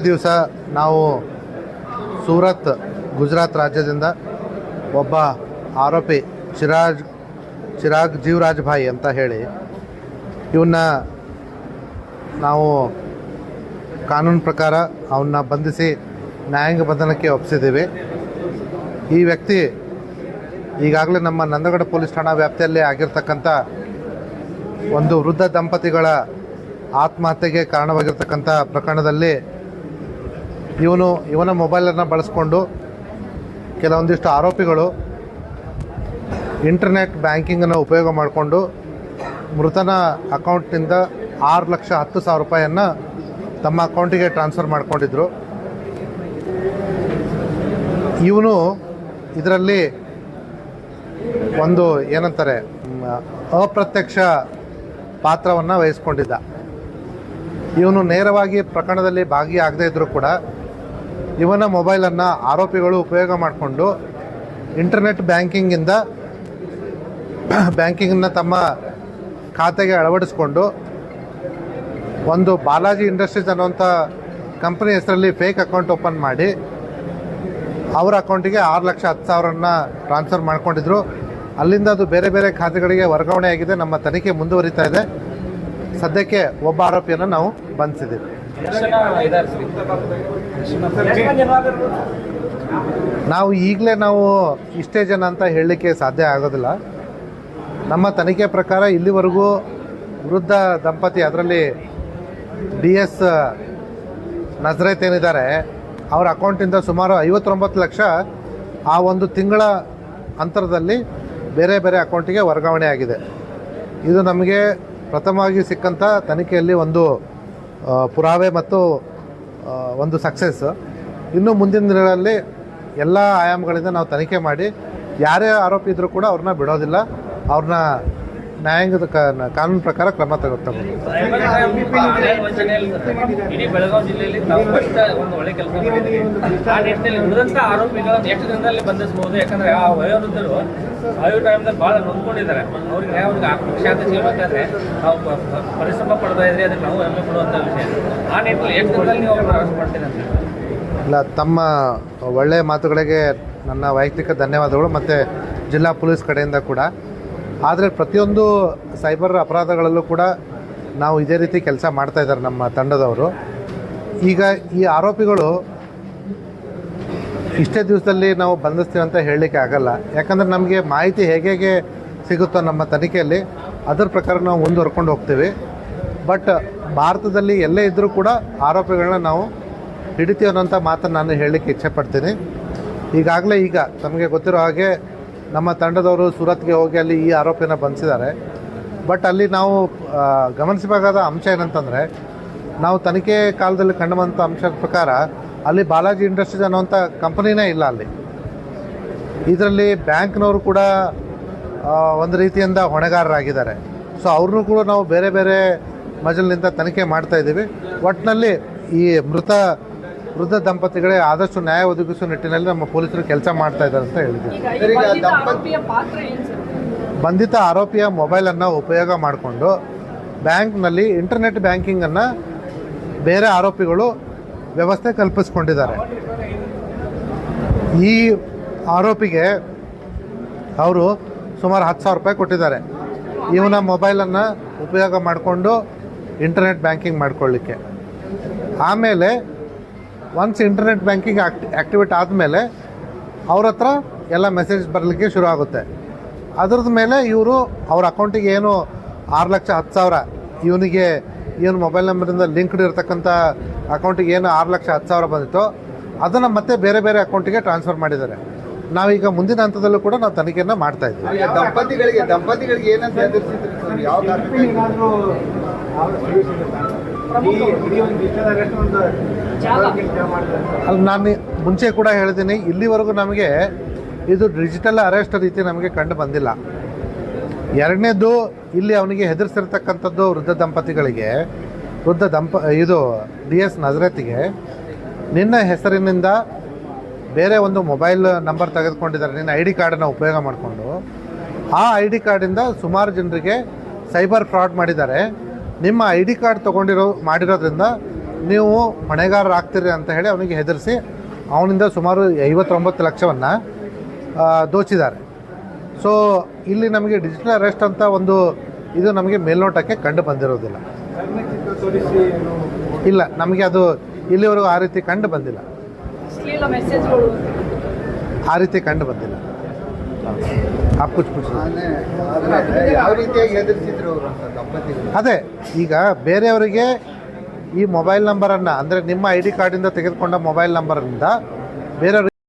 ದಿವಸ ನಾವು ಸೂರತ್ ಗುಜರಾತ್ ರಾಜ್ಯದಿಂದ ಒಬ್ಬ ಆರೋಪಿ ಚಿರಾಗ್ ಜೀವರಾಜ್ ಭಾಯ್ ಅಂತ ಹೇಳಿ ಇವನ್ನ ನಾವು ಕಾನೂನು ಪ್ರಕಾರ ಅವನ್ನ ಬಂಧಿಸಿ ನ್ಯಾಯಾಂಗ ಬಂಧನಕ್ಕೆ ಒಪ್ಪಿಸಿದ್ದೀವಿ. ಈ ವ್ಯಕ್ತಿ ಈಗಾಗಲೇ ನಮ್ಮ ನಂದಗಡ ಪೊಲೀಸ್ ಠಾಣಾ ವ್ಯಾಪ್ತಿಯಲ್ಲಿ ಆಗಿರ್ತಕ್ಕಂಥ ಒಂದು ವೃದ್ಧ ದಂಪತಿಗಳ ಆತ್ಮಹತ್ಯೆಗೆ ಕಾರಣವಾಗಿರ್ತಕ್ಕಂಥ ಪ್ರಕರಣದಲ್ಲಿ ಇವನ ಮೊಬೈಲನ್ನು ಬಳಸ್ಕೊಂಡು ಕೆಲವೊಂದಿಷ್ಟು ಆರೋಪಿಗಳು ಇಂಟರ್ನೆಟ್ ಬ್ಯಾಂಕಿಂಗನ್ನು ಉಪಯೋಗ ಮಾಡಿಕೊಂಡು ಮೃತನ ಅಕೌಂಟ್ನಿಂದ 6,10,000 ರೂಪಾಯಿಯನ್ನು ತಮ್ಮ ಅಕೌಂಟಿಗೆ ಟ್ರಾನ್ಸ್ಫರ್ ಮಾಡ್ಕೊಂಡಿದ್ರು. ಇವನು ಇದರಲ್ಲಿ ಒಂದು ಏನಂತಾರೆ ಅಪ್ರತ್ಯಕ್ಷ ಪಾತ್ರವನ್ನು ವಹಿಸ್ಕೊಂಡಿದ್ದ. ಇವನು ನೇರವಾಗಿ ಪ್ರಕರಣದಲ್ಲಿ ಭಾಗಿಯಾಗದೇ ಇದ್ದರೂ ಕೂಡ ಇವನ ಮೊಬೈಲನ್ನು ಆರೋಪಿಗಳು ಉಪಯೋಗ ಮಾಡಿಕೊಂಡು ಇಂಟರ್ನೆಟ್ ಬ್ಯಾಂಕಿಂಗನ್ನು ತಮ್ಮ ಖಾತೆಗೆ ಅಳವಡಿಸ್ಕೊಂಡು ಒಂದು ಬಾಲಾಜಿ ಇಂಡಸ್ಟ್ರೀಸ್ ಅನ್ನುವಂಥ ಕಂಪನಿ ಹೆಸರಲ್ಲಿ ಫೇಕ್ ಅಕೌಂಟ್ ಓಪನ್ ಮಾಡಿ ಅವರ ಅಕೌಂಟಿಗೆ 6,10,000 ಟ್ರಾನ್ಸ್ಫರ್ ಮಾಡ್ಕೊಂಡಿದ್ರು. ಅಲ್ಲಿಂದ ಅದು ಬೇರೆ ಬೇರೆ ಖಾತೆಗಳಿಗೆ ವರ್ಗಾವಣೆ ಆಗಿದೆ. ನಮ್ಮ ತನಿಖೆ ಮುಂದುವರಿತಾ ಇದೆ. ಸದ್ಯಕ್ಕೆ ಒಬ್ಬ ಆರೋಪಿಯನ್ನು ನಾವು ಬಂಧಿಸಿದ್ದೀವಿ. ನಾವು ಈಗಲೇ ಇಷ್ಟೇ ಜನ ಅಂತ ಹೇಳಲಿಕ್ಕೆ ಸಾಧ್ಯ ಆಗೋದಿಲ್ಲ. ನಮ್ಮ ತನಿಖೆ ಪ್ರಕಾರ ಇಲ್ಲಿವರೆಗೂ ವೃದ್ಧ ದಂಪತಿ, ಅದರಲ್ಲಿ DS ನಜರೇತ್ ಏನಿದ್ದಾರೆ, ಅವರ ಅಕೌಂಟಿಂದ ಸುಮಾರು 59 ಲಕ್ಷ ಆ ಒಂದು ತಿಂಗಳ ಅಂತರದಲ್ಲಿ ಬೇರೆ ಬೇರೆ ಅಕೌಂಟಿಗೆ ವರ್ಗಾವಣೆ ಆಗಿದೆ. ಇದು ನಮಗೆ ಪ್ರಥಮವಾಗಿ ಸಿಕ್ಕಂಥ ತನಿಖೆಯಲ್ಲಿ ಒಂದು ಪುರಾವೆ ಮತ್ತು ಒಂದು ಸಕ್ಸಸ್. ಇನ್ನು ಮುಂದಿನ ದಿನಗಳಲ್ಲಿ ಎಲ್ಲ ಆಯಾಮಗಳಿಂದ ನಾವು ತನಿಖೆ ಮಾಡಿ ಯಾರೇ ಆರೋಪಿ ಇದ್ದರೂ ಕೂಡ ಅವ್ರನ್ನ ಬಿಡೋದಿಲ್ಲ. ಅವ್ರನ್ನ ನ್ಯಾಯಾಂಗದ ಕಾನೂನು ಪ್ರಕಾರ ಕ್ರಮ ತಗೋತಾರೆ. ಇಡೀ ಬೆಳಗಾವಿ ಜಿಲ್ಲೆಯಲ್ಲಿ ತಾವು ಒಂದು ಒಳ್ಳೆ ಕೆಲಸ ಮಾಡಿದ್ದೀವಿ. ಆ ನಿಟ್ಟಿನಲ್ಲಿ ಉಳಿದಂಥ ಆರೋಪಿಗಳನ್ನು ಎಷ್ಟು ದಿನದಲ್ಲಿ ಬಂಧಿಸಬಹುದು? ಯಾಕಂದರೆ ಆ ವಯೋವೃದ್ಧರು ಟೈಮ್ದಲ್ಲಿ ಭಾಳ ನೊಂದ್ಕೊಂಡಿದ್ದಾರೆ. ಅವ್ರಿಗೆ ಅವ್ರಿಗೆ ಆತ್ಮಶಾಂತಿ ಸಿಗಬೇಕಾದ್ರೆ ನಾವು ಪರಿಶ್ರಮ ಪಡ್ತಾ ಇದ್ರಿ, ಅದಕ್ಕೆ ನಾವು ಹೆಮ್ಮೆ ಪಡುವಂಥ ವಿಷಯ. ಆ ನಿಟ್ಟಿನಲ್ಲಿ ಎಷ್ಟು ದಿನದಲ್ಲಿ ನೀವು ಅವ್ರನ್ನ ಅರೆಸ್ಟ್ ಮಾಡ್ತೀರಿ ಅಂತ? ಇಲ್ಲ, ತಮ್ಮ ಒಳ್ಳೆಯ ಮಾತುಗಳಿಗೆ ನನ್ನ ವೈಯಕ್ತಿಕ ಧನ್ಯವಾದಗಳು ಮತ್ತು ಜಿಲ್ಲಾ ಪೊಲೀಸ್ ಕಡೆಯಿಂದ ಕೂಡ. ಆದರೆ ಪ್ರತಿಯೊಂದು ಸೈಬರ್ ಅಪರಾಧಗಳಲ್ಲೂ ಕೂಡ ನಾವು ಇದೇ ರೀತಿ ಕೆಲಸ ಮಾಡ್ತಾಯಿದ್ದಾರೆ ನಮ್ಮ ತಂಡದವರು. ಈಗ ಈ ಆರೋಪಿಗಳು ಇಷ್ಟೇ ದಿವಸದಲ್ಲಿ ನಾವು ಬಂಧಿಸ್ತೀವಿ ಅಂತ ಹೇಳಲಿಕ್ಕೆ ಆಗಲ್ಲ. ಯಾಕಂದರೆ ನಮಗೆ ಮಾಹಿತಿ ಹೇಗೆ ಸಿಗುತ್ತೋ ನಮ್ಮ ತನಿಖೆಯಲ್ಲಿ ಅದರ ಪ್ರಕಾರ ನಾವು ಮುಂದುವರ್ಕೊಂಡು ಹೋಗ್ತೀವಿ. ಬಟ್ ಭಾರತದಲ್ಲಿ ಎಲ್ಲೇ ಇದ್ದರೂ ಕೂಡ ಆರೋಪಿಗಳನ್ನ ನಾವು ಹಿಡಿತೀವಿ ಅನ್ನೋಂಥ ಮಾತನ್ನು ನಾನು ಹೇಳಲಿಕ್ಕೆ ಇಚ್ಛೆಪಡ್ತೀನಿ. ಈಗಾಗಲೇ ತಮಗೆ ಗೊತ್ತಿರೋ ಹಾಗೆ ನಮ್ಮ ತಂಡದವರು ಸೂರತ್ಗೆ ಹೋಗಿ ಅಲ್ಲಿ ಈ ಆರೋಪಿನ ಬಂಧಿಸಿದ್ದಾರೆ. ಬಟ್ ಅಲ್ಲಿ ನಾವು ಗಮನಿಸಬೇಕಾದ ಅಂಶ ಏನಂತಂದರೆ, ನಾವು ತನಿಖೆ ಕಾಲದಲ್ಲಿ ಕಂಡುಬಂಥ ಅಂಶದ ಪ್ರಕಾರ ಅಲ್ಲಿ ಬಾಲಾಜಿ ಇಂಡಸ್ಟ್ರೀಸ್ ಅನ್ನೋಂಥ ಕಂಪನಿನೇ ಇಲ್ಲ ಅಲ್ಲಿ. ಇದರಲ್ಲಿ ಬ್ಯಾಂಕ್ನವರು ಕೂಡ ಒಂದು ರೀತಿಯಿಂದ ಹೊಣೆಗಾರರಾಗಿದ್ದಾರೆ. ಸೊ ಅವ್ರನ್ನೂ ಕೂಡ ನಾವು ಬೇರೆ ಬೇರೆ ಮಜಲಿನಿಂದ ತನಿಖೆ ಮಾಡ್ತಾಯಿದ್ದೀವಿ. ಒಟ್ಟಿನಲ್ಲಿ ಈ ವೃದ್ಧ ದಂಪತಿಗಳೇ ಆದಷ್ಟು ನ್ಯಾಯ ಒದಗಿಸುವ ನಿಟ್ಟಿನಲ್ಲಿ ನಮ್ಮ ಪೊಲೀಸರು ಕೆಲಸ ಮಾಡ್ತಾ ಇದ್ದಾರೆ ಅಂತ ಹೇಳಿದ್ದೀವಿ. ಬಂಧಿತ ಆರೋಪಿಯ ಮೊಬೈಲನ್ನು ಉಪಯೋಗ ಮಾಡಿಕೊಂಡು ಬ್ಯಾಂಕ್ನಲ್ಲಿ ಇಂಟರ್ನೆಟ್ ಬ್ಯಾಂಕಿಂಗನ್ನು ಬೇರೆ ಆರೋಪಿಗಳು ವ್ಯವಸ್ಥೆ ಕಲ್ಪಿಸ್ಕೊಂಡಿದ್ದಾರೆ. ಈ ಆರೋಪಿಗೆ ಅವರು ಸುಮಾರು 10,000 ರೂಪಾಯಿ ಕೊಟ್ಟಿದ್ದಾರೆ ಇವನ ಮೊಬೈಲನ್ನು ಉಪಯೋಗ ಮಾಡಿಕೊಂಡು ಇಂಟರ್ನೆಟ್ ಬ್ಯಾಂಕಿಂಗ್ ಮಾಡ್ಕೊಳ್ಳಿಕ್ಕೆ. ಆಮೇಲೆ ಒನ್ಸ್ ಇಂಟರ್ನೆಟ್ ಬ್ಯಾಂಕಿಂಗ್ ಆ್ಯಕ್ಟಿವೇಟ್ ಆದಮೇಲೆ ಅವ್ರ ಹತ್ರ ಎಲ್ಲ ಮೆಸೇಜ್ ಬರಲಿಕ್ಕೆ ಶುರು ಆಗುತ್ತೆ. ಅದ್ರದ್ದು ಮೇಲೆ ಇವರು ಅವ್ರ ಅಕೌಂಟಿಗೆ ಏನು 6,10,000 ಇವನ ಮೊಬೈಲ್ ನಂಬರಿಂದ ಲಿಂಕ್ಡ್ ಇರತಕ್ಕಂಥ ಅಕೌಂಟಿಗೆ ಏನು 6,10,000 ಬಂದಿತ್ತೋ ಅದನ್ನು ಮತ್ತೆ ಬೇರೆ ಬೇರೆ ಅಕೌಂಟಿಗೆ ಟ್ರಾನ್ಸ್ಫರ್ ಮಾಡಿದ್ದಾರೆ. ನಾವೀಗ ಮುಂದಿನ ಹಂತದಲ್ಲೂ ಕೂಡ ನಾವು ತನಿಖೆಯನ್ನು ಮಾಡ್ತಾ ಇದ್ದೀವಿ. ದಂಪತಿಗಳಿಗೆ ಏನಂತ ಅಲ್ಲಿ ನಾನು ಮುಂಚೆ ಕೂಡ ಹೇಳಿದ್ದೀನಿ, ಇಲ್ಲಿವರೆಗೂ ನಮಗೆ ಇದು ಡಿಜಿಟಲ್ ಅರೆಸ್ಟ್ ರೀತಿ ನಮಗೆ ಕಂಡು ಬಂದಿಲ್ಲ. ಎರಡನೇದು, ಇಲ್ಲಿ ಅವನಿಗೆ ಹೆದರಿಸಿರ್ತಕ್ಕಂಥದ್ದು ಇದು DS ನಜರೇತಿಗೆ ನಿನ್ನ ಹೆಸರಿನಿಂದ ಬೇರೆ ಒಂದು ಮೊಬೈಲ್ ನಂಬರ್ ತೆಗೆದುಕೊಂಡಿದ್ದಾರೆ, ನಿನ್ನ ID ಕಾರ್ಡನ್ನು ಉಪಯೋಗ ಮಾಡಿಕೊಂಡು. ಆ ID ಕಾರ್ಡಿಂದ ಸುಮಾರು ಜನರಿಗೆ ಸೈಬರ್ ಫ್ರಾಡ್ ಮಾಡಿದ್ದಾರೆ. ನಿಮ್ಮ ID ಕಾರ್ಡ್ ಮಾಡಿರೋದ್ರಿಂದ ನೀವು ಹೊಣೆಗಾರರು ಆಗ್ತೀರಿ ಅಂತ ಹೇಳಿ ಅವನಿಗೆ ಹೆದರಿಸಿ ಅವನಿಂದ ಸುಮಾರು 59 ಲಕ್ಷವನ್ನು ದೋಚಿದ್ದಾರೆ. ಸೊ ಇಲ್ಲಿ ನಮಗೆ ಡಿಜಿಟಲ್ ಅರೆಸ್ಟ್ ಅಂತ ಒಂದು ಇದು ನಮಗೆ ಮೇಲ್ನೋಟಕ್ಕೆ ಕಂಡು ಬಂದಿರೋದಿಲ್ಲ. ಇಲ್ಲ, ನಮಗೆ ಅದು ಇಲ್ಲಿವರೆಗೂ ಆ ರೀತಿ ಕಂಡು ಬಂದಿಲ್ಲ. ಆ ರೀತಿ ಕಂಡು ಬಂದಿಲ್ಲ. ಯಾವ ರೀತಿಯಾಗಿ ಹೆದರ್ಸಿದ್ರು ಅವರು ಅಂತ ದಂಪತಿಗಳು? ಅದೇ ಈಗ ಬೇರೆಯವರಿಗೆ ಈ ಮೊಬೈಲ್ ನಂಬರನ್ನು ಅಂದರೆ ನಿಮ್ಮ ID ಕಾರ್ಡಿಂದ ತೆಗೆದುಕೊಂಡ ಮೊಬೈಲ್ ನಂಬರಿಂದ ಬೇರೆಯವ್ರಿಗೆ